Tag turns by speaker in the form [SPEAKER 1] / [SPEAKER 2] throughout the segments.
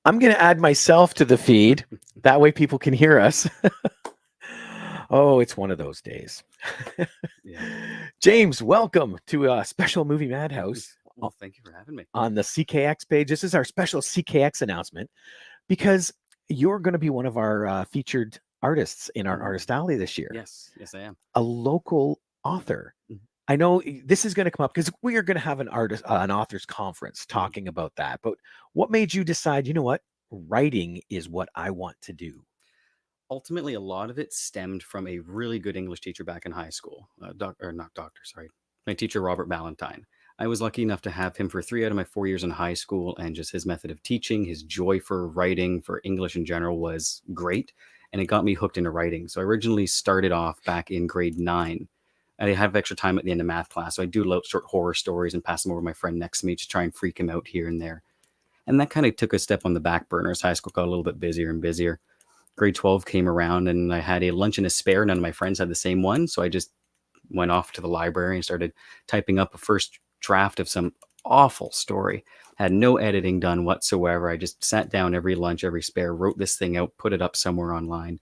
[SPEAKER 1] I'm going to add myself to the feed. That way people can hear us. Oh, it's one of those days. James, welcome to a special Movie Madhouse.
[SPEAKER 2] Well, thank you for having me.
[SPEAKER 1] On the CKX page. This is our special CKX announcement because you're going to be one of our featured artists in our Artist Alley this year.
[SPEAKER 2] Yes, I am.
[SPEAKER 1] A local author. I know this is going to come up because we are going to have an authors conference talking about that. But what made you decide, you know what, writing is what I want to do?
[SPEAKER 2] Ultimately, a lot of it stemmed from a really good English teacher back in high school. My teacher, Robert Ballantyne. I was lucky enough to have him for 3 out of my 4 years in high school, and just his method of teaching, his joy for writing, for English in general, was great. And it got me hooked into writing. So I originally started off back in grade 9. I have extra time at the end of math class, so I do short horror stories and pass them over to my friend next to me to try and freak him out here and there. And that kind of took a step on the back burner as high school got a little bit busier and busier. Grade 12 came around and I had a lunch and a spare. None of my friends had the same one, so I just went off to the library and started typing up a first draft of some awful story. Had no editing done whatsoever. I just sat down every lunch, every spare, wrote this thing out, put it up somewhere online.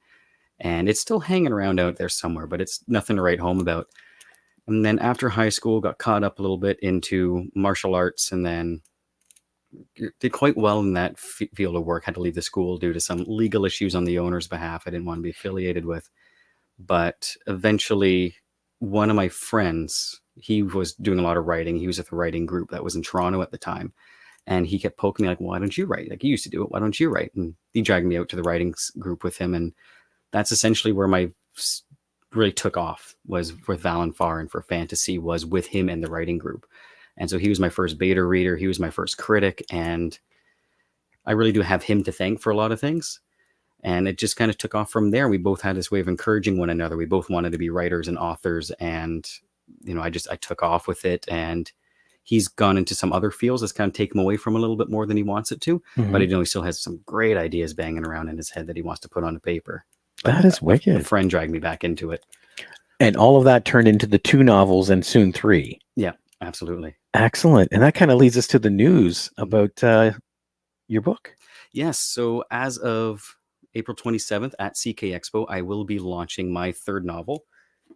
[SPEAKER 2] And it's still hanging around out there somewhere, but it's nothing to write home about. And then after high school, got caught up a little bit into martial arts, and then did quite well in that field of work. Had to leave the school due to some legal issues on the owner's behalf I didn't want to be affiliated with. But eventually, one of my friends, he was doing a lot of writing. He was at the writing group that was in Toronto at the time. And he kept poking me like, why don't you write? Like, you used to do it. Why don't you write? And he dragged me out to the writing group with him. And that's essentially where my really took off, was with Valenfar and for fantasy, was with him and the writing group. And so he was my first beta reader. He was my first critic. And I really do have him to thank for a lot of things. And it just kind of took off from there. We both had this way of encouraging one another. We both wanted to be writers and authors. And, I took off with it. And he's gone into some other fields that's kind of taken him away from a little bit more than he wants it to.
[SPEAKER 1] Mm-hmm.
[SPEAKER 2] But he still has some great ideas banging around in his head that he wants to put on the paper.
[SPEAKER 1] That is wicked.
[SPEAKER 2] A friend dragged me back into it.
[SPEAKER 1] And all of that turned into the 2 novels and soon 3.
[SPEAKER 2] Yeah, absolutely.
[SPEAKER 1] Excellent. And that kind of leads us to the news about your book.
[SPEAKER 2] Yes. So as of April 27th at CK Expo, I will be launching my 3rd novel.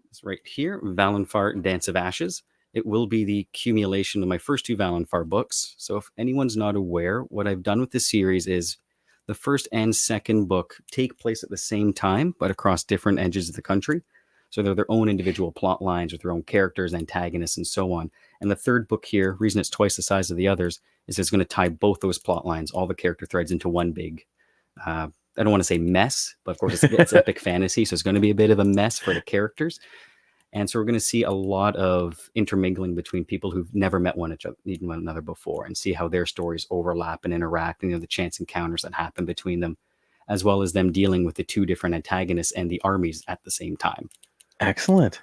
[SPEAKER 2] It's right here, Valenfar, Dance of Ashes. It will be the accumulation of my first 2 Valenfar books. So if anyone's not aware, what I've done with this series is the first and second book take place at the same time, but across different edges of the country. So they're their own individual plot lines with their own characters, antagonists, and so on. And the 3rd book here, reason it's twice the size of the others, is it's going to tie both those plot lines, all the character threads, into one big, I don't want to say mess, but of course it's epic fantasy. So it's going to be a bit of a mess for the characters. And so we're going to see a lot of intermingling between people who've never met one another before, and see how their stories overlap and interact, and the chance encounters that happen between them, as well as them dealing with the 2 different antagonists and the armies at the same time.
[SPEAKER 1] Excellent.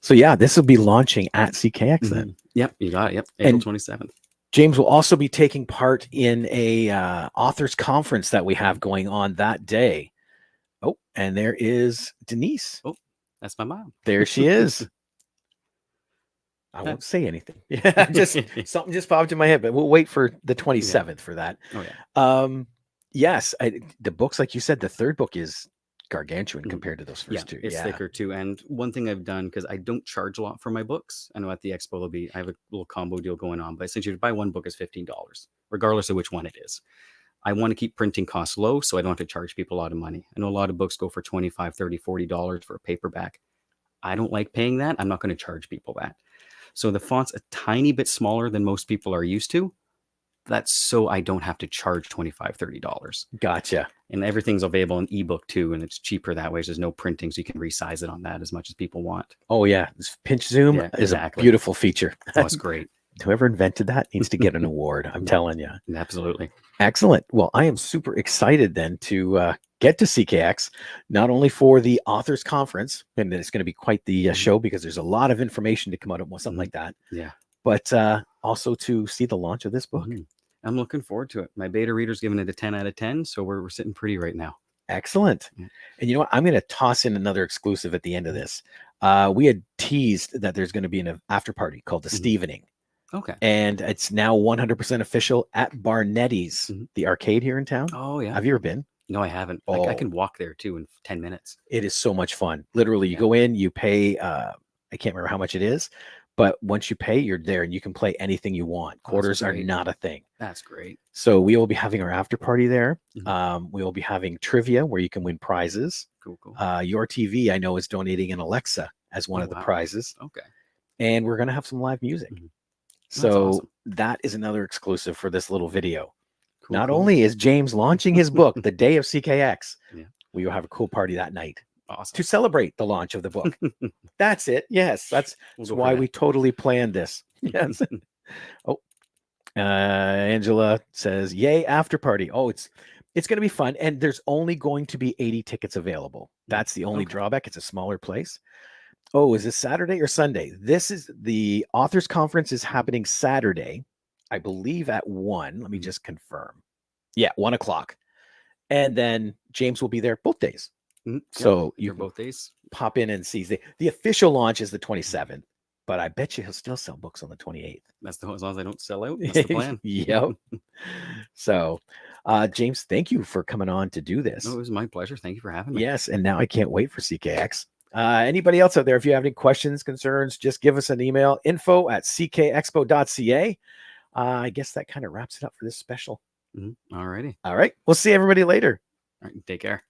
[SPEAKER 1] So yeah, this will be launching at CKX then.
[SPEAKER 2] Yep, you got it. Yep, April 27th.
[SPEAKER 1] James will also be taking part in a authors conference that we have going on that day. Oh, and there is Denise.
[SPEAKER 2] Oh, that's my mom.
[SPEAKER 1] There she is. I won't say anything. Yeah, just something just popped in my head, but we'll wait for the 27th for that.
[SPEAKER 2] Oh yeah.
[SPEAKER 1] Yes, the books, like you said, the 3rd book is gargantuan compared to those first 2.
[SPEAKER 2] It's thicker too. And one thing I've done, because I don't charge a lot for my books, I know at the expo I have a little combo deal going on, but essentially to buy one book is $15, regardless of which one it is. I want to keep printing costs low, so I don't have to charge people a lot of money. I know a lot of books go for $25, $30, $40 for a paperback. I don't like paying that. I'm not going to charge people that. So the font's a tiny bit smaller than most people are used to. That's so I don't have to charge $25, $30.
[SPEAKER 1] Gotcha.
[SPEAKER 2] And everything's available in ebook too, and it's cheaper that way. So there's no printing, so you can resize it on that as much as people want.
[SPEAKER 1] Oh yeah, this pinch zoom is a beautiful feature.
[SPEAKER 2] Oh, it's great.
[SPEAKER 1] Whoever invented that needs to get an award. I'm telling you.
[SPEAKER 2] Absolutely.
[SPEAKER 1] Excellent. Well, I am super excited then to get to CKX, not only for the authors conference, and it's going to be quite the show because there's a lot of information to come out of something like that.
[SPEAKER 2] Yeah.
[SPEAKER 1] But also to see the launch of this book.
[SPEAKER 2] I'm looking forward to it. My beta reader's giving it a 10 out of 10, so we're sitting pretty right now.
[SPEAKER 1] Excellent.
[SPEAKER 2] Yeah.
[SPEAKER 1] And you know what? I'm going to toss in another exclusive at the end of this. We had teased that there's going to be an after party called the Stevening.
[SPEAKER 2] Okay.
[SPEAKER 1] And it's now 100% official at Barnetti's, the arcade here in town.
[SPEAKER 2] Oh, yeah.
[SPEAKER 1] Have you ever been?
[SPEAKER 2] No, I haven't.
[SPEAKER 1] Oh.
[SPEAKER 2] I can walk there too in 10 minutes.
[SPEAKER 1] It is so much fun. Literally, you go in, you pay, I can't remember how much it is, but once you pay, you're there and you can play anything you want. Quarters are not a thing.
[SPEAKER 2] That's great.
[SPEAKER 1] So we will be having our after party there. We will be having trivia where you can win prizes.
[SPEAKER 2] Cool, cool.
[SPEAKER 1] Your TV, I know, is donating an Alexa as one of the prizes.
[SPEAKER 2] Okay.
[SPEAKER 1] And we're going to have some live music. So awesome. That is another exclusive for this little video. Cool, Not only is James launching his book the day of CKX, we will have a cool party that night.
[SPEAKER 2] Awesome.
[SPEAKER 1] To celebrate the launch of the book. That's it. Yes, that's why we totally planned this. Yes. Angela says, "Yay, after party." Oh, it's going to be fun, and there's only going to be 80 tickets available. That's the only drawback. It's a smaller place. Oh, is this Saturday or Sunday? This is the authors conference is happening Saturday, I believe at 1. Let me just confirm. Yeah, 1 o'clock. And then James will be there both days. So you
[SPEAKER 2] both days
[SPEAKER 1] pop in and see. The official launch is the 27th, but I bet you he'll still sell books on the 28th.
[SPEAKER 2] That's as long as I don't sell out. That's the plan.
[SPEAKER 1] Yep. So, James, thank you for coming on to do this.
[SPEAKER 2] Oh, it was my pleasure. Thank you for having me.
[SPEAKER 1] Yes, and now I can't wait for CKX. Anybody else out there, if you have any questions, concerns, just give us an email, info@ckexpo.ca. I guess that kind of wraps it up for this special.
[SPEAKER 2] All righty.
[SPEAKER 1] All right. We'll see everybody later.
[SPEAKER 2] All right. Take care.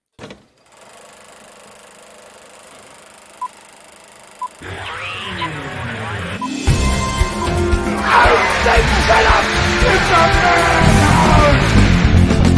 [SPEAKER 3] I say shut up! It's a man!